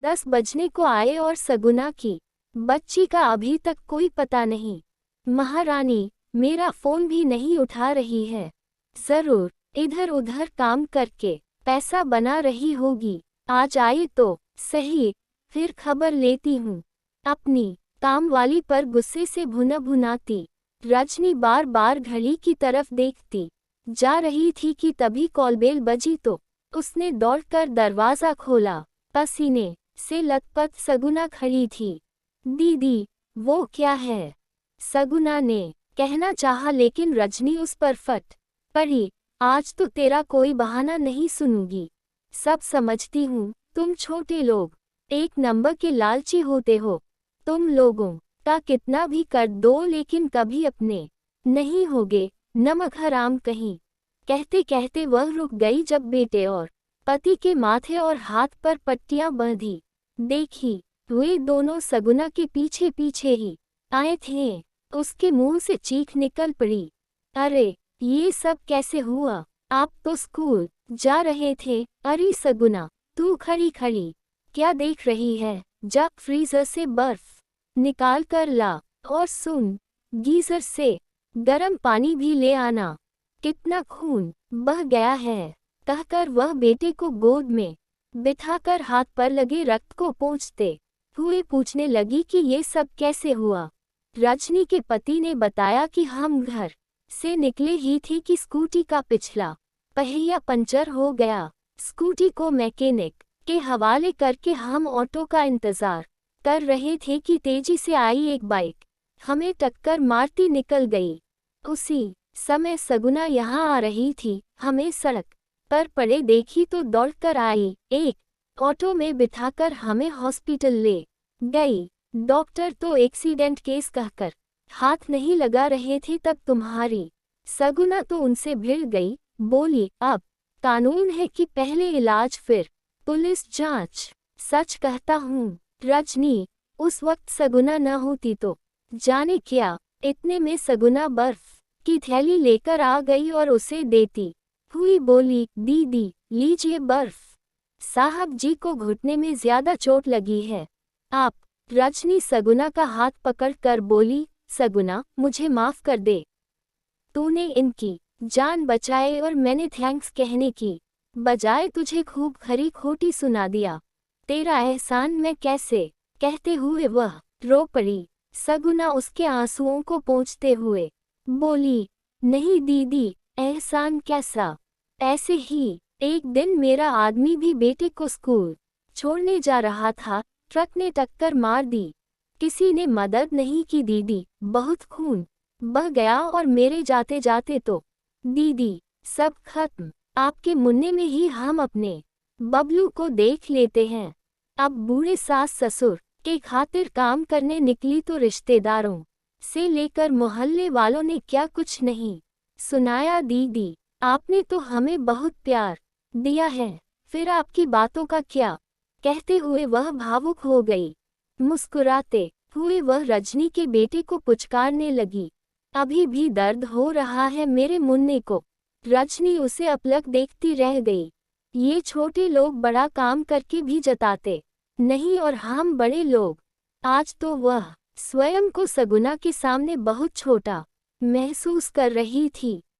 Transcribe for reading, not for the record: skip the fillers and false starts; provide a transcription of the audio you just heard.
10 बजने को आए और सगुना की बच्ची का अभी तक कोई पता नहीं। महारानी मेरा फोन भी नहीं उठा रही है। जरूर इधर उधर काम करके पैसा बना रही होगी। आज आई तो सही, फिर खबर लेती हूँ। अपनी काम वाली पर गुस्से से भुना भुनाती रजनी बार बार घड़ी की तरफ देखती जा रही थी कि तभी कॉलबेल बजी तो उसने दौड़कर दरवाजा खोला। पसीने से लथपथ सगुना खड़ी थी। दीदी वो क्या है? सगुना ने कहना चाहा लेकिन रजनी उस पर फट पड़ी। आज तो तेरा कोई बहाना नहीं सुनूंगी। सब समझती हूँ, तुम छोटे लोग एक नंबर के लालची होते हो। तुम लोगों का कितना भी कर दो लेकिन कभी अपने नहीं होगे, नमक हराम कहीं। कहते कहते वह रुक गई जब बेटे और पति के माथे और हाथ पर पट्टियां बांधी। देखी वे दोनों सगुना के पीछे पीछे ही आए थे। उसके मुंह से चीख निकल पड़ी। अरे ये सब कैसे हुआ? आप तो स्कूल जा रहे थे। अरे सगुना तू खड़ी खड़ी क्या देख रही है? जा फ्रीजर से बर्फ निकाल कर ला और सुन, गीजर से गर्म पानी भी ले आना। कितना खून बह गया है। कहकर वह बेटे को गोद में बिठाकर हाथ पर लगे रक्त को पोंछते हुए पूछने लगी कि ये सब कैसे हुआ। रजनी के पति ने बताया कि हम घर से निकले ही थे कि स्कूटी का पिछला पहिया पंचर हो गया। स्कूटी को मैकेनिक के हवाले करके हम ऑटो का इंतजार कर रहे थे कि तेजी से आई एक बाइक हमें टक्कर मारती निकल गई। उसी समय सगुना यहाँ आ रही थी। हमें सड़क पर पड़े देखी तो दौड़कर आई, एक ऑटो में बिठाकर हमें हॉस्पिटल ले गई। डॉक्टर तो एक्सीडेंट केस कहकर हाथ नहीं लगा रहे थे तब तुम्हारी सगुना तो उनसे भिड़ गई। बोली अब कानून है कि पहले इलाज फिर पुलिस जांच। सच कहता हूँ रजनी, उस वक्त सगुना न होती तो जाने क्या। इतने में सगुना बर्फ की थैली लेकर आ गई और उसे देती हुई बोली, दीदी लीजिए बर्फ। साहब जी को घुटने में ज्यादा चोट लगी है। आप? रजनी सगुना का हाथ पकड़ कर बोली, सगुना मुझे माफ कर दे। तूने इनकी जान बचाए और मैंने थैंक्स कहने की बजाय तुझे खूब खरी खोटी सुना दिया। तेरा एहसान मैं कैसे? कहते हुए वह रो पड़ी। सगुना उसके आंसुओं को पोंछते हुए बोली, नहीं दीदी, एहसान कैसा? ऐसे ही एक दिन मेरा आदमी भी बेटे को स्कूल छोड़ने जा रहा था, ट्रक ने टक्कर मार दी। किसी ने मदद नहीं की दीदी, बहुत खून बह गया और मेरे जाते जाते तो दीदी सब खत्म। आपके मुन्ने में ही हम अपने बबलू को देख लेते हैं। अब बूढ़े सास ससुर के खातिर काम करने निकली तो रिश्तेदारों से लेकर मोहल्ले वालों ने क्या कुछ नहीं सुनाया। दीदी आपने तो हमें बहुत प्यार दिया है, फिर आपकी बातों का क्या? कहते हुए वह भावुक हो गई। मुस्कुराते हुए वह रजनी के बेटे को पुचकारने लगी, अभी भी दर्द हो रहा है मेरे मुन्ने को। रजनी उसे अपलक देखती रह गई। ये छोटे लोग बड़ा काम करके भी जताते नहीं और हम बड़े लोग। आज तो वह स्वयं को सगुना के सामने बहुत छोटा महसूस कर रही थी।